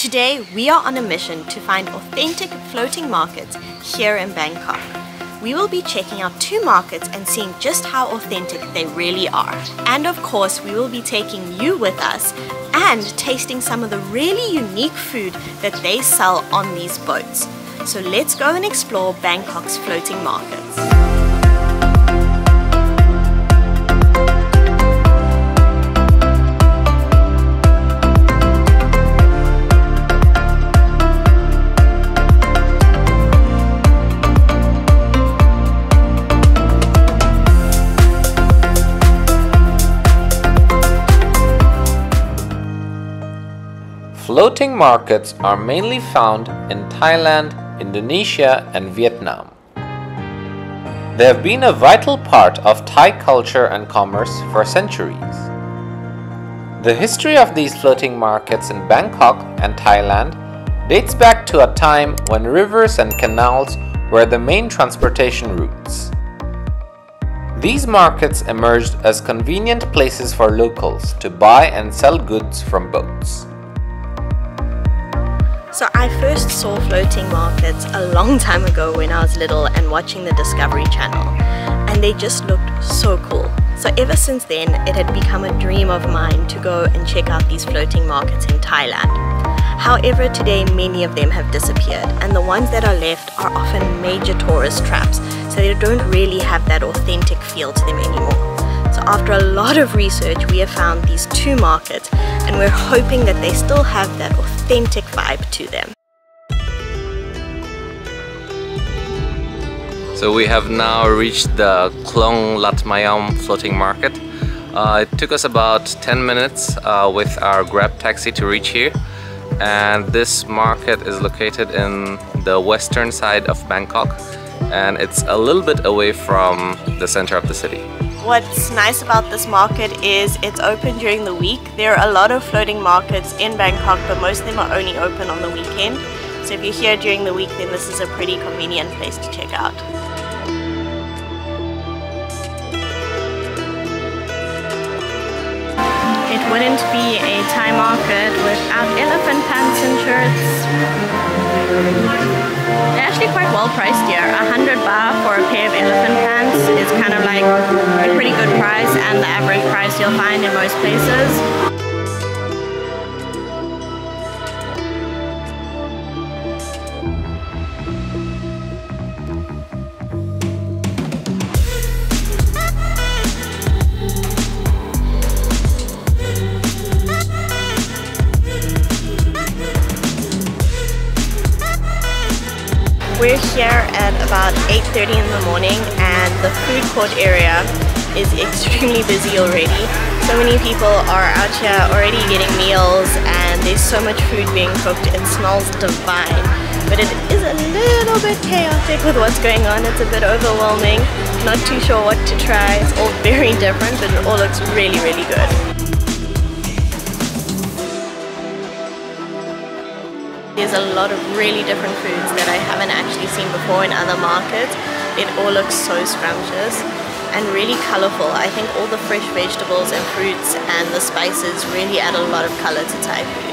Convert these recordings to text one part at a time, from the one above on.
Today we are on a mission to find authentic floating markets here in Bangkok. We will be checking out 2 markets and seeing just how authentic they really are. And of course we will be taking you with us and tasting some of the really unique food that they sell on these boats. So let's go and explore Bangkok's floating markets. Floating markets are mainly found in Thailand, Indonesia and Vietnam. They have been a vital part of Thai culture and commerce for centuries. The history of these floating markets in Bangkok and Thailand dates back to a time when rivers and canals were the main transportation routes. These markets emerged as convenient places for locals to buy and sell goods from boats. So I first saw floating markets a long time ago when I was little and watching the Discovery Channel, and they just looked so cool. So ever since then it had become a dream of mine to go and check out these floating markets in Thailand. However, today many of them have disappeared, and the ones that are left are often major tourist traps, so they don't really have that authentic feel to them anymore. So after a lot of research we have found these 2 markets, and we're hoping that they still have that authentic vibe to them. So we have now reached the Khlong Mayom floating market. It took us about 10 minutes with our Grab taxi to reach here, and this market is located in the western side of Bangkok, and it's a little bit away from the center of the city. What's nice about this market is it's open during the week. There are a lot of floating markets in Bangkok, but most of them are only open on the weekend. So if you're here during the week, then this is a pretty convenient place to check out. It wouldn't be a Thai market without elephant pants and shirts. They're actually quite well priced here. 100 baht for a pair of elephant pants is kind of like a pretty good price, and the average price you'll find in most places. We're here at about 8:30 in the morning, and the food court area is extremely busy already. So many people are out here already getting meals, and there's so much food being cooked. It smells divine, but it is a little bit chaotic with what's going on. It's a bit overwhelming, not too sure what to try. It's all very different, but it all looks really, really good. There's a lot of really different foods that I haven't actually seen before in other markets. It all looks so scrumptious and really colorful. I think all the fresh vegetables and fruits and the spices really add a lot of color to Thai food.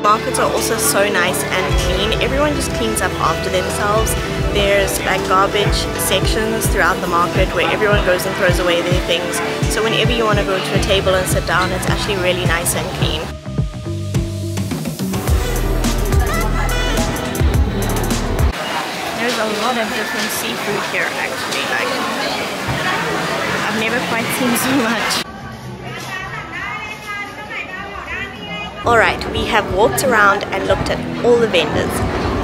Markets are also so nice and clean. Everyone just cleans up after themselves. There's like garbage sections throughout the market where everyone goes and throws away their things. So whenever you want to go to a table and sit down, it's actually really nice and clean. There's a lot of different seafood here actually. Like, I've never quite seen so much. Alright, we have walked around and looked at all the vendors.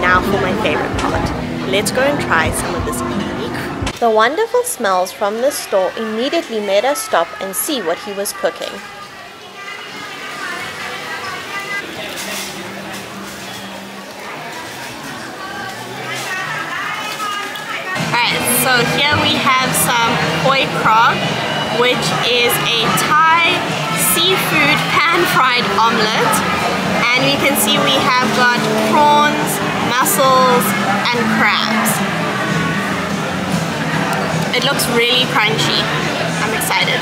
Now for my favorite part. Let's go and try some of this unique food. The wonderful smells from this store immediately made us stop and see what he was cooking. Alright, so here we have some koi krab, which is a Thai seafood pan-fried omelette, and we can see we have got prawns, mussels and crabs. It looks really crunchy. I'm excited.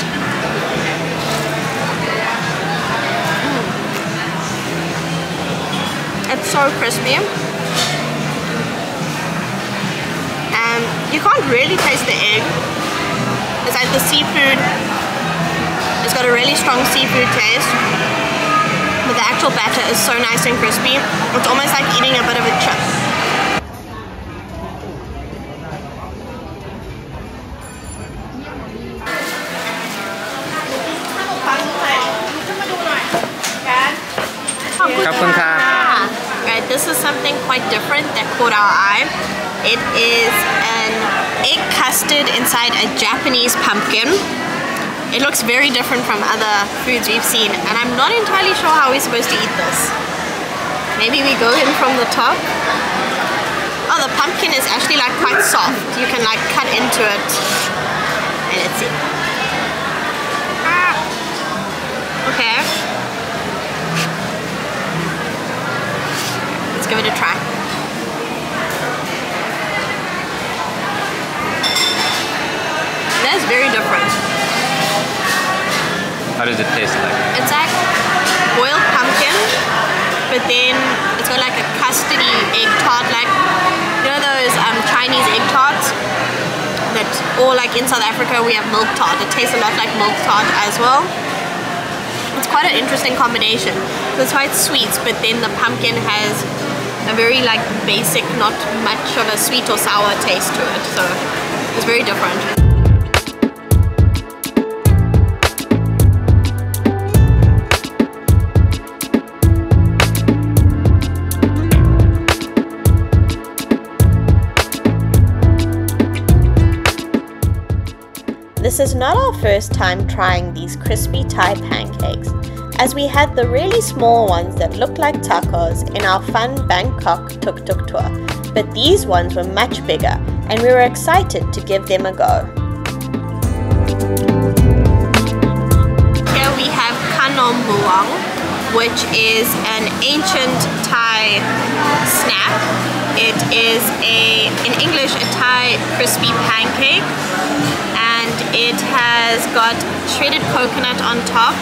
It's so crispy. And you can't really taste the egg. It's like the seafood. It's got a really strong seafood taste. But the actual batter is so nice and crispy. It's almost like eating a bit of a chip. Right, this is something quite different that caught our eye. It is an egg custard inside a Japanese pumpkin. It looks very different from other foods we've seen, and I'm not entirely sure how we're supposed to eat this. Maybe we go in from the top. Oh, the pumpkin is actually like quite soft. You can like cut into it. And let's see. Okay. Give it a try. That's very different. How does it taste like? It's like boiled pumpkin, but then it's got like a custardy egg tart, like, you know those Chinese egg tarts that, or like in South Africa we have milk tart. It tastes a lot like milk tart as well. It's quite an interesting combination. It's quite sweet, but then the pumpkin has a very like basic, not much of a sweet or sour taste to it, so it's very different. This is not our first time trying these crispy Thai pancakes, as we had the really small ones that looked like tacos in our fun Bangkok tuk-tuk tour, but these ones were much bigger and we were excited to give them a go. Here we have Khlom, which is an ancient Thai snack. It is in English, a Thai crispy pancake, and it has got shredded coconut on top,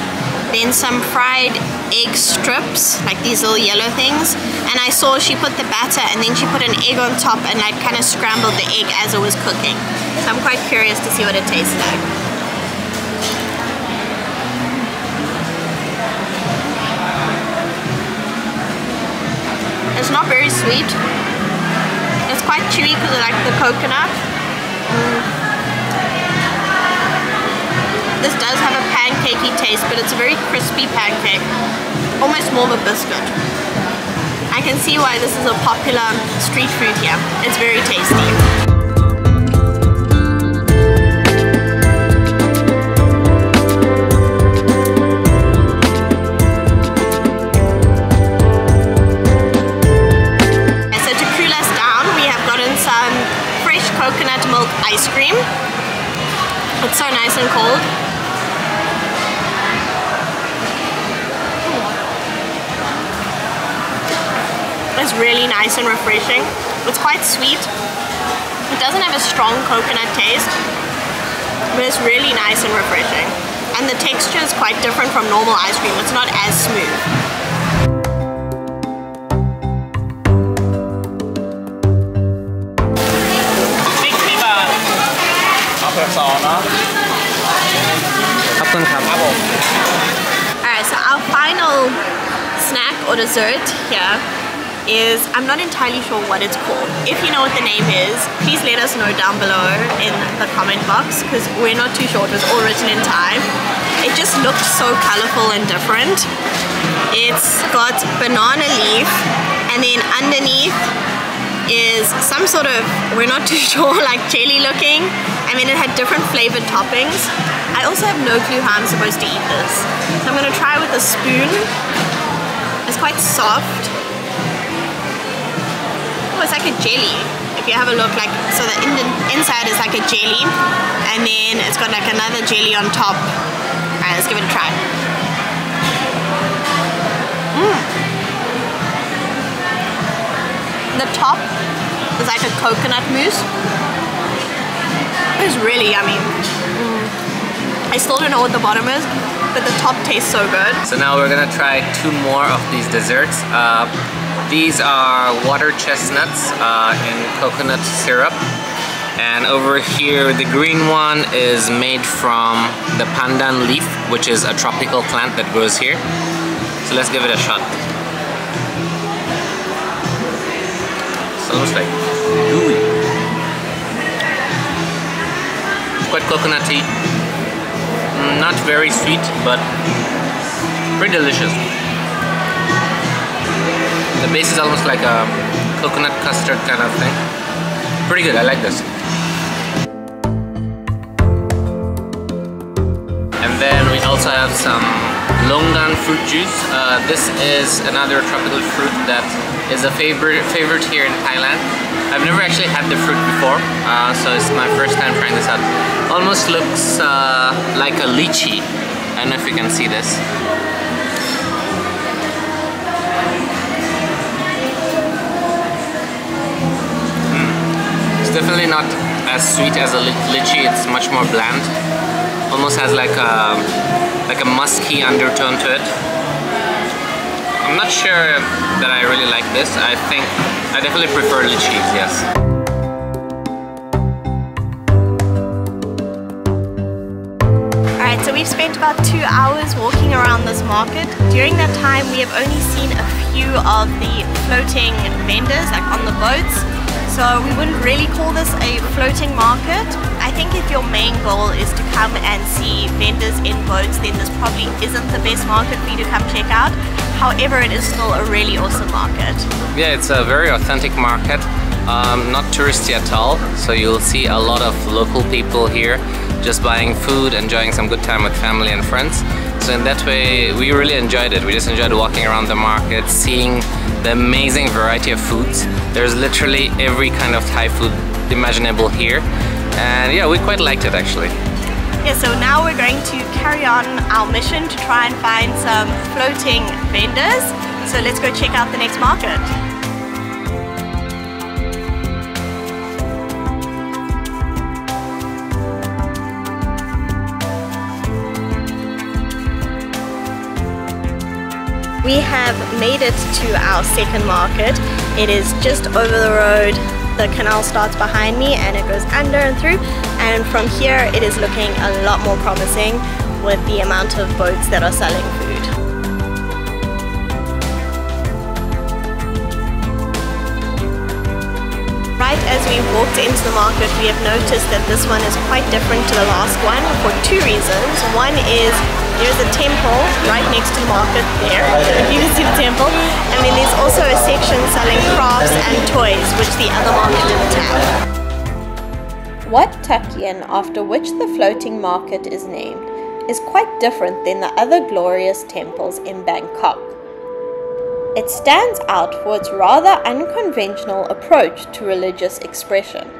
then some fried egg strips, like these little yellow things, and I saw she put the batter and then she put an egg on top and like kind of scrambled the egg as it was cooking. So I'm quite curious to see what it tastes like. It's not very sweet. It's quite chewy because I like the coconut. This does have a pancakey taste, but it's a very crispy pancake, almost more of a biscuit. I can see why this is a popular street food here. It's very tasty. So to cool us down, we have gotten some fresh coconut milk ice cream. It's so nice and cold. It's really nice and refreshing. It's quite sweet. It doesn't have a strong coconut taste, but it's really nice and refreshing. And the texture is quite different from normal ice cream. It's not as smooth. Alright, so our final snack or dessert here is, I'm not entirely sure what it's called. If you know what the name is, please let us know down below in the comment box, because we're not too sure. It was all written in Thai. It just looked so colorful and different. It's got banana leaf, and then underneath is some sort of, we're not too sure, like jelly looking. I mean, it had different flavored toppings. I also have no clue how I'm supposed to eat this. So I'm gonna try with a spoon. It's quite soft. Oh, it's like a jelly. If you have a look, like, so the inside is like a jelly, and then it's got like another jelly on top. Alright, let's give it a try. The top is like a coconut mousse. It's really yummy. I still don't know what the bottom is, but the top tastes so good. So now we're gonna try 2 more of these desserts. These are water chestnuts in coconut syrup. And over here, the green one is made from the pandan leaf, which is a tropical plant that grows here. So let's give it a shot. It's almost like gooey. Quite coconutty. Not very sweet, but pretty delicious. The base is almost like a coconut custard kind of thing. Pretty good, I like this. And then we also have some Longan fruit juice. This is another tropical fruit that is a favorite here in Thailand. I've never actually had the fruit before, so it's my first time trying this out. Almost looks like a lychee. I don't know if you can see this. It's definitely not as sweet as a lychee. It's much more bland. Almost has like a musky undertone to it. I'm not sure that I really like this. I think I definitely prefer lychees, yes. Alright, so we've spent about 2 hours walking around this market. During that time, we have only seen a few of the floating vendors, like on the boats. So we wouldn't really call this a floating market. I think if your main goal is to come and see vendors in boats, then this probably isn't the best market for you to come check out. However, it is still a really awesome market. Yeah, it's a very authentic market, not touristy at all. So you'll see a lot of local people here just buying food, enjoying some good time with family and friends. So in that way, we really enjoyed it. We just enjoyed walking around the market, seeing the amazing variety of foods. There's literally every kind of Thai food imaginable here. And yeah, we quite liked it actually. Yeah, so now we're going to carry on our mission to try and find some floating vendors. So let's go check out the next market. We have made it to our second market. It is just over the road. The canal starts behind me and it goes under and through, and from here it is looking a lot more promising with the amount of boats that are selling food. Right as we walked into the market, we have noticed that this one is quite different to the last one for 2 reasons. One is there's a temple right next to the market there, if you can see the temple, and then there's also a section selling crafts and toys, which the other market didn't have. Wat Takien, after which the floating market is named, is quite different than the other glorious temples in Bangkok. It stands out for its rather unconventional approach to religious expression.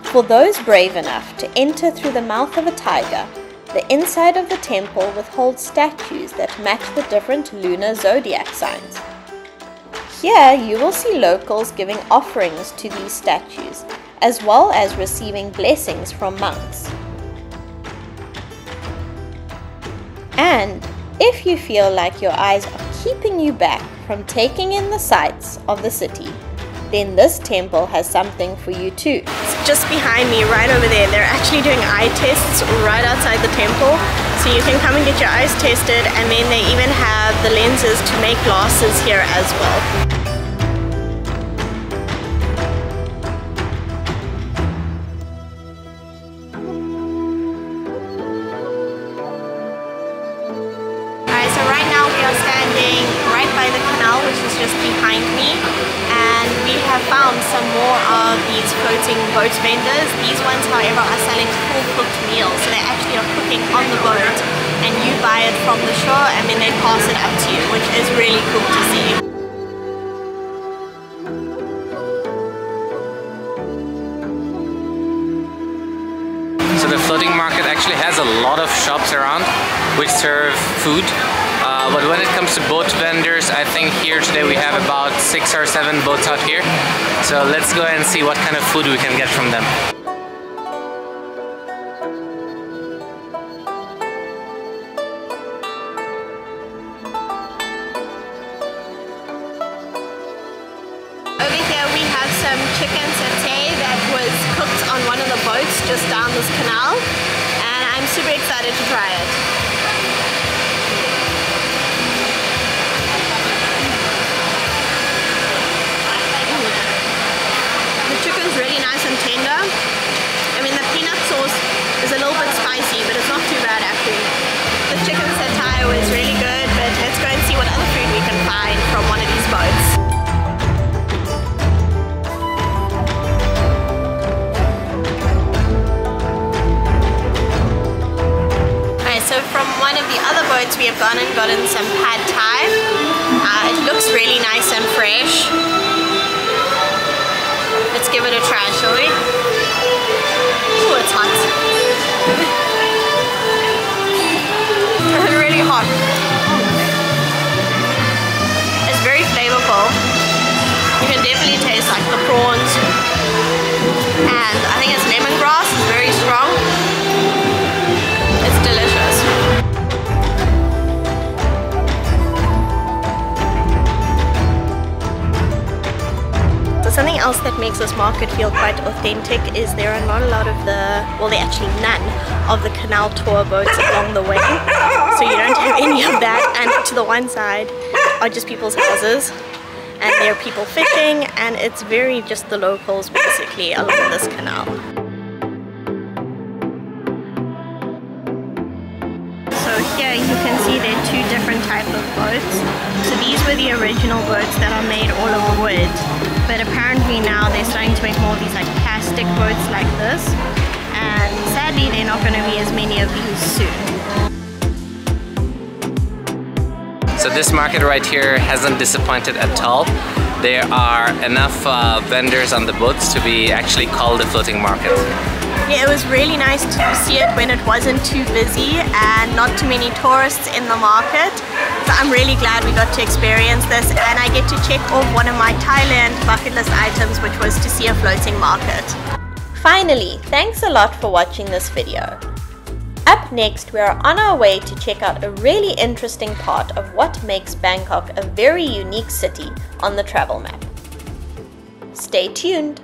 For those brave enough to enter through the mouth of a tiger, the inside of the temple withholds statues that match the different lunar zodiac signs. Here you will see locals giving offerings to these statues, as well as receiving blessings from monks. And if you feel like your eyes are keeping you back from taking in the sights of the city, then this temple has something for you too. It's just behind me, right over there. They're actually doing eye tests right outside the temple. So you can come and get your eyes tested, and then they even have the lenses to make glasses here as well. Just behind me, and we have found some more of these floating boat vendors. These ones, however, are selling full cooked meals, so they actually are cooking on the boat and you buy it from the shore and then they pass it up to you, which is really cool to see. So the floating market actually has a lot of shops around which serve food. But when it comes to boat vendors, I think here today we have about 6 or 7 boats out here. So let's go and see what kind of food we can get from them. just down this canal, and I'm super excited to try it. The chicken's really nice and tender. I mean, the peanut sauce is a little bit spicy, but it's not too bad actually. The chicken satay was really good, but let's go and see what other food we can find from one of these boats. Alright, so from one of the other boats we have gone and gotten some pad thai. It looks really nice and fresh. Let's give it a try, shall we? Oh, it's hot. It's really hot. It's very flavorful. You can definitely taste like the prawns, and I think it's lemongrass. It's very strong. It's delicious. Something else that makes this market feel quite authentic is there are not a lot of well, there are actually none of the canal tour boats along the way, so you don't have any of that, and to the one side are just people's houses, and there are people fishing, and it's very just the locals basically along this canal. So here you can see there are two different types of boats. So these were the original boats that are made all of wood, but apparently now they're starting to make more of these like plastic boats like this, and sadly they're not going to be as many of these soon. So this market right here hasn't disappointed at all. There are enough vendors on the boats to be actually called a floating market. Yeah, it was really nice to see it when it wasn't too busy and not too many tourists in the market. So I'm really glad we got to experience this, and I get to check off one of my Thailand bucket list items, which was to see a floating market. Finally, thanks a lot for watching this video. Up next, we are on our way to check out a really interesting part of what makes Bangkok a very unique city on the travel map. Stay tuned!